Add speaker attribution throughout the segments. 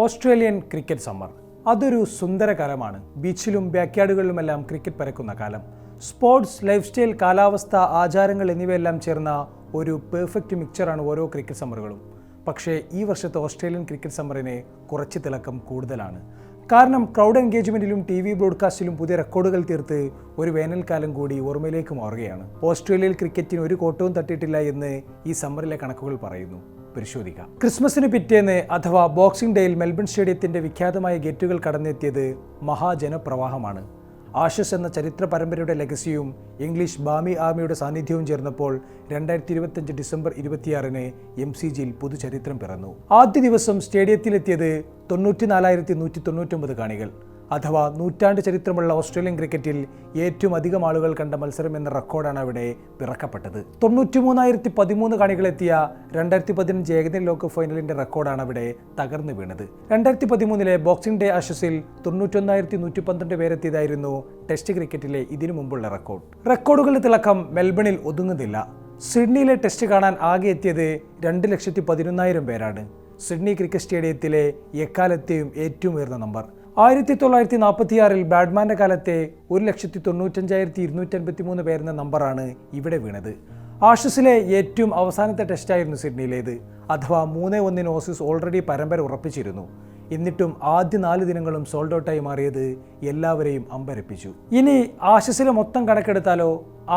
Speaker 1: Australian cricket summer അതൊരു സുന്ദര കാലമാണ്. ബീച്ചിലും ബാക്ക്യാർഡുകളിലുമെല്ലാം cricket പരക്കുന്ന കാലം. സ്പോർട്സ്, ലൈഫ് സ്റ്റൈൽ, കാലാവസ്ഥ, ആചാരങ്ങൾ എന്നിവയെല്ലാം ചേർന്ന ഒരു പെർഫെക്റ്റ് മിക്ചറാണ് ഓരോ ക്രിക്കറ്റ് സമ്മറുകളും. പക്ഷേ ഈ വർഷത്തെ ഓസ്ട്രേലിയൻ ക്രിക്കറ്റ് സമ്മറിന് കുറച്ച് തിളക്കം കൂടുതലാണ്. കാരണം ക്രൗഡ് എൻഗേജ്മെൻറ്റിലും TV ബ്രോഡ്കാസ്റ്റിലും പുതിയ റെക്കോർഡുകൾ തീർത്ത് ഒരു വേനൽക്കാലം കൂടി ഓർമ്മയിലേക്ക് മാറുകയാണ്. ഓസ്ട്രേലിയയിൽ ക്രിക്കറ്റിന് ഒരു കോട്ടവും തട്ടിയിട്ടില്ല എന്ന് ഈ സമ്മറിലെ കണക്കുകൾ പറയുന്നു. പരിശോധിക്കാം. ക്രിസ്മസിന് പിറ്റേന്ന് അഥവാ ബോക്സിംഗ് ഡേയിൽ മെൽബൺ സ്റ്റേഡിയത്തിന്റെ വിഖ്യാതമായ ഗേറ്റുകൾ കടന്നെത്തിയത് മഹാജനപ്രവാഹമാണ്. ആഷസ് എന്ന ചരിത്ര പരമ്പരയുടെ ലെഗസിയും ഇംഗ്ലീഷ് ബാമി ആർമിയുടെ സാന്നിധ്യവും ചേർന്നപ്പോൾ 2025 ഡിസംബർ 26-ന് MCGയിൽ പുതുചരിത്രം പിറന്നു. ആദ്യ ദിവസം സ്റ്റേഡിയത്തിലെത്തിയത് 94,199 കാണികൾ. അഥവാ നൂറ്റാണ്ട് ചരിത്രമുള്ള ഓസ്ട്രേലിയൻ ക്രിക്കറ്റിൽ ഏറ്റവും അധികം ആളുകൾ കണ്ട മത്സരം എന്ന റെക്കോർഡാണ് അവിടെ പിറക്കപ്പെട്ടത്. 93,013 കാണികളെത്തിയ 2015 ഏകദിന ലോകകപ്പ് ഫൈനലിന്റെ റെക്കോർഡാണ് അവിടെ തകർന്നു വീണത്. 2013 ബോക്സിംഗ് ഡേ ആഷസിൽ 91,112 പേരെത്തിയതായിരുന്നു ടെസ്റ്റ് ക്രിക്കറ്റിലെ ഇതിനു മുമ്പുള്ള റെക്കോർഡ്. റെക്കോർഡുകളുടെ തിളക്കം മെൽബണിൽ ഒതുങ്ങുന്നില്ല. സിഡ്നിയിലെ ടെസ്റ്റ് കാണാൻ ആകെ എത്തിയത് 2,11,000 പേരാണ്. സിഡ്നി ക്രിക്കറ്റ് സ്റ്റേഡിയത്തിലെ എക്കാലത്തെയും ഏറ്റവും ഉയർന്ന നമ്പർ. 1946 ബാഡ്മാന്റെ കാലത്തെ 1,95,253 പേരെന്ന നമ്പറാണ് ഇവിടെ വീണത്. ആഷസിലെ ഏറ്റവും അവസാനത്തെ ടെസ്റ്റായിരുന്നു സിഡ്നിയിലേത്. അഥവാ 3-1 ഓസീസ് ഓൾറെഡി പരമ്പര ഉറപ്പിച്ചിരുന്നു. എന്നിട്ടും ആദ്യ 4 ദിനങ്ങളും സോൾഡ് ഔട്ടായി മാറിയത് എല്ലാവരെയും അമ്പരപ്പിച്ചു. ഇനി ആഷസിലെ മൊത്തം കണക്കെടുത്താലോ,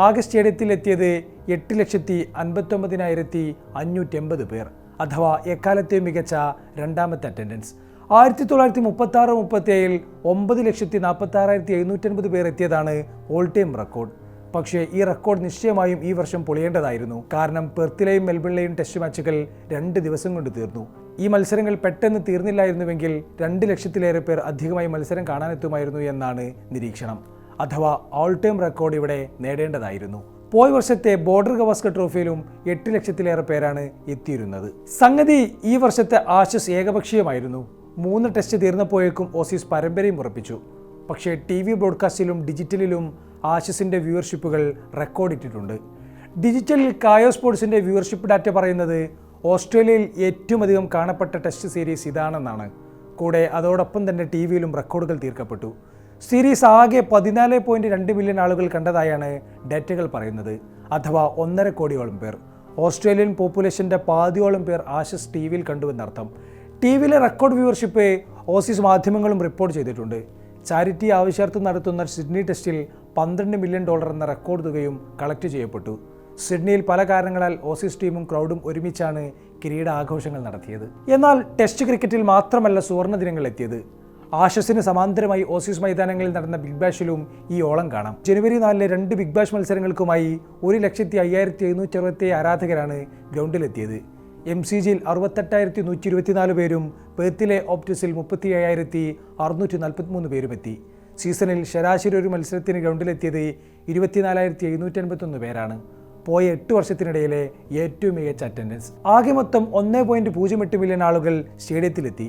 Speaker 1: ആകെ സ്റ്റേഡിയത്തിൽ എത്തിയത് 8,59,580 പേർ. അഥവാ എക്കാലത്തെയും മികച്ച രണ്ടാമത്തെ അറ്റൻഡൻസ്. 1936-37 9,46,750 പേർ എത്തിയതാണ് ഓൾ ടൈം റെക്കോർഡ്. പക്ഷേ ഈ റെക്കോർഡ് നിശ്ചയമായും ഈ വർഷം പൊളിയേണ്ടതായിരുന്നു. കാരണം പെർത്തിലെയും മെൽബണിലെയും ടെസ്റ്റ് മാച്ചുകൾ 2 ദിവസം കൊണ്ട് തീർന്നു. ഈ മത്സരങ്ങൾ പെട്ടെന്ന് തീർന്നില്ലായിരുന്നുവെങ്കിൽ 2 ലക്ഷത്തിലേറെ പേർ അധികമായി മത്സരം കാണാനെത്തുമായിരുന്നു എന്നാണ് നിരീക്ഷണം. അഥവാ ഓൾ ടൈം റെക്കോർഡ് ഇവിടെ നേടേണ്ടതായിരുന്നു. പോയ വർഷത്തെ ബോർഡർ ഗവാസ്കർ ട്രോഫിയിലും 8 ലക്ഷത്തിലേറെ പേരാണ് എത്തിയിരുന്നത്. സംഗതി ഈ വർഷത്തെ ആഷസ് ഏകപക്ഷീയമായിരുന്നു. 3 ടെസ്റ്റ് തീർന്നപ്പോഴേക്കും ഓസീസ് പരമ്പരയും ഉറപ്പിച്ചു. പക്ഷേ TV ബ്രോഡ്കാസ്റ്റിലും ഡിജിറ്റലിലും ആഷസിൻ്റെ വ്യൂവർഷിപ്പുകൾ റെക്കോർഡിട്ടിട്ടുണ്ട്. ഡിജിറ്റലിൽ കായോ സ്പോർട്സിൻ്റെ വ്യൂവർഷിപ്പ് ഡാറ്റ പറയുന്നത് ഓസ്ട്രേലിയയിൽ ഏറ്റവും അധികം കാണപ്പെട്ട ടെസ്റ്റ് സീരീസ് ഇതാണെന്നാണ്. കൂടെ അതോടൊപ്പം തന്നെ TVയിലും റെക്കോർഡുകൾ തീർക്കപ്പെട്ടു. സീരീസ് ആകെ 14.2 മില്യൺ ആളുകൾ കണ്ടതായാണ് ഡാറ്റകൾ പറയുന്നത്. അഥവാ 1.5 കോടിയോളം പേർ. ഓസ്ട്രേലിയൻ പോപ്പുലേഷൻ്റെ പാതിയോളം പേർ ആഷസ് TVയിൽ കണ്ടുവെന്നർത്ഥം. TVയിലെ റെക്കോർഡ് വ്യൂവർഷിപ്പ് ഓസീസ് മാധ്യമങ്ങളും റിപ്പോർട്ട് ചെയ്തിട്ടുണ്ട്. ചാരിറ്റി ആവശ്യാർത്ഥം നടത്തുന്ന സിഡ്നി ടെസ്റ്റിൽ $12 മില്യൺ എന്ന റെക്കോർഡ് തുകയും കളക്ട് ചെയ്യപ്പെട്ടു. സിഡ്നിയിൽ പല കാരണങ്ങളാൽ ഓസീസ് ടീമും ക്രൗഡും ഒരുമിച്ചാണ് കിരീട ആഘോഷങ്ങൾ നടത്തിയത്. എന്നാൽ ടെസ്റ്റ് ക്രിക്കറ്റിൽ മാത്രമല്ല സുവർണ്ണ ദിനങ്ങൾ എത്തിയത്. ആഷസിന് സമാന്തരമായി ഓസീസ് മൈതാനങ്ങളിൽ നടന്ന ബിഗ് ബാഷിലും ഈ ഓളം കാണാം. ജനുവരി 4-ലെ 2 ബിഗ് ബാഷ് മത്സരങ്ങൾക്കുമായി 1,05,567 ആരാധകരാണ് ഗ്രൗണ്ടിലെത്തിയത്. MCGയിൽ 68,124 പേരും പെർത്തിലെ ഓപ്റ്റിസിൽ 37,643 പേരും എത്തി. സീസണിൽ ശരാശരി ഒരു മത്സരത്തിന് ഗ്രൗണ്ടിലെത്തിയത് 24,781 പേരാണ്. പോയ 8 വർഷത്തിനിടയിലെ ഏറ്റവും മികച്ച അറ്റൻഡൻസ്. ആകെ മൊത്തം 1.08 മില്യൺ ആളുകൾ സ്റ്റേഡിയത്തിലെത്തി.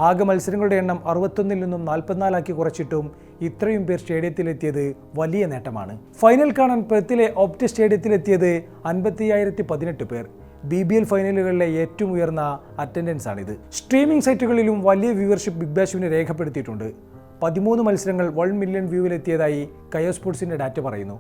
Speaker 1: ആകെ മത്സരങ്ങളുടെ എണ്ണം 61-ൽ നിന്നും 44 കുറച്ചിട്ടും ഇത്രയും പേർ സ്റ്റേഡിയത്തിലെത്തിയത് വലിയ നേട്ടമാണ്. ഫൈനൽ കാണാൻ പെർത്തിലെ ഓപ്റ്റി സ്റ്റേഡിയത്തിലെത്തിയത് 50,018 പേർ. BBL ഫൈനലുകളിലെ ഏറ്റവും ഉയർന്ന അറ്റൻഡൻസ് ആണിത്. സ്ട്രീമിംഗ് സൈറ്റുകളിലും വലിയ വ്യൂവർഷിപ്പ് ബിഗ് ബാഷിന് രേഖപ്പെടുത്തിയിട്ടുണ്ട്. 13 മത്സരങ്ങൾ 1 മില്യൺ വ്യൂവിലെത്തിയതായി കയോ സ്പോർട്സിൻ്റെ ഡാറ്റ പറയുന്നു.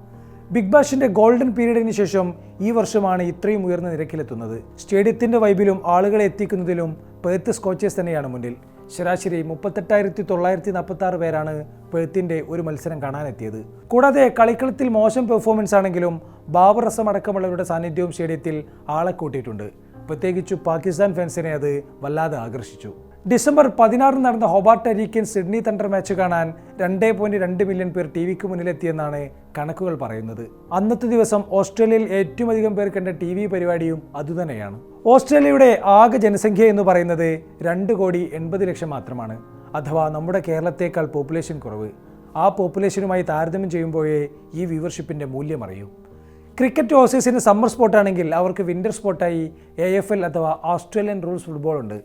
Speaker 1: ബിഗ് ബാഷിന്റെ ഗോൾഡൻ പീരീഡിന് ശേഷം ഈ വർഷമാണ് ഇത്രയും ഉയർന്ന നിരക്കിലെത്തുന്നത്. സ്റ്റേഡിയത്തിന്റെ വൈബിലും ആളുകളെ എത്തിക്കുന്നതിലും പെർത്ത് സ്കോച്ചേഴ്സ് തന്നെയാണ് മുന്നിൽ. ശരാശരി 38,946 പേരാണ് പെർത്തിന്റെ ഒരു മത്സരം കാണാനെത്തിയത്. കൂടാതെ കളിക്കളത്തിൽ മോശം പെർഫോമൻസ് ആണെങ്കിലും ബാബർ അസം അടക്കമുള്ളവരുടെ സാന്നിധ്യവും സ്റ്റേഡിയത്തിൽ ആളെ കൂട്ടിയിട്ടുണ്ട്. പ്രത്യേകിച്ചു പാകിസ്ഥാൻ ഫാൻസിനെ അത് വല്ലാതെ ആകർഷിച്ചു. ഡിസംബർ 16 നടന്ന ഹോബാർട്ട് ഹരിക്കൻ സിഡ്നി തണ്ടർ മാച്ച് കാണാൻ 2.2 മില്യൺ പേർ TVക്ക് മുന്നിലെത്തിയെന്നാണ് കണക്കുകൾ പറയുന്നത്. അന്നത്തെ ദിവസം ഓസ്ട്രേലിയയിൽ ഏറ്റവും അധികം പേർ കണ്ട TV പരിപാടിയും അതുതന്നെയാണ്. ഓസ്ട്രേലിയയുടെ ആകെ ജനസംഖ്യ എന്ന് പറയുന്നത് 2,80,00,000 മാത്രമാണ്. അഥവാ നമ്മുടെ കേരളത്തേക്കാൾ പോപ്പുലേഷൻ കുറവ്. ആ പോപ്പുലേഷനുമായി താരതമ്യം ചെയ്യുമ്പോഴേ ഈ വ്യൂവർഷിപ്പിൻ്റെ മൂല്യം അറിയൂ. ക്രിക്കറ്റ് ഓസീസിന് സമ്മർ സ്പോർട്ടാണെങ്കിൽ അവർക്ക് വിൻ്റർ സ്പോർട്ടായി AFL അഥവാ ഓസ്ട്രേലിയൻ റൂൾസ് ഫുട്ബോൾ ഉണ്ട്.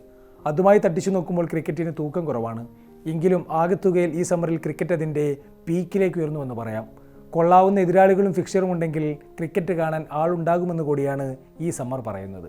Speaker 1: അതുമായി തട്ടിച്ചു നോക്കുമ്പോൾ ക്രിക്കറ്റിന് തൂക്കം കുറവാണ്. എങ്കിലും ആകെത്തുകയിൽ ഈ സമ്മറിൽ ക്രിക്കറ്റ് അതിൻ്റെ പീക്കിലേക്ക് ഉയർന്നുവെന്ന് പറയാം. കൊള്ളാവുന്ന എതിരാളികളും ഫിക്സറും ഉണ്ടെങ്കിൽ ക്രിക്കറ്റ് കാണാൻ ആളുണ്ടാകുമെന്ന് കൂടിയാണ് ഈ സമ്മർ പറയുന്നത്.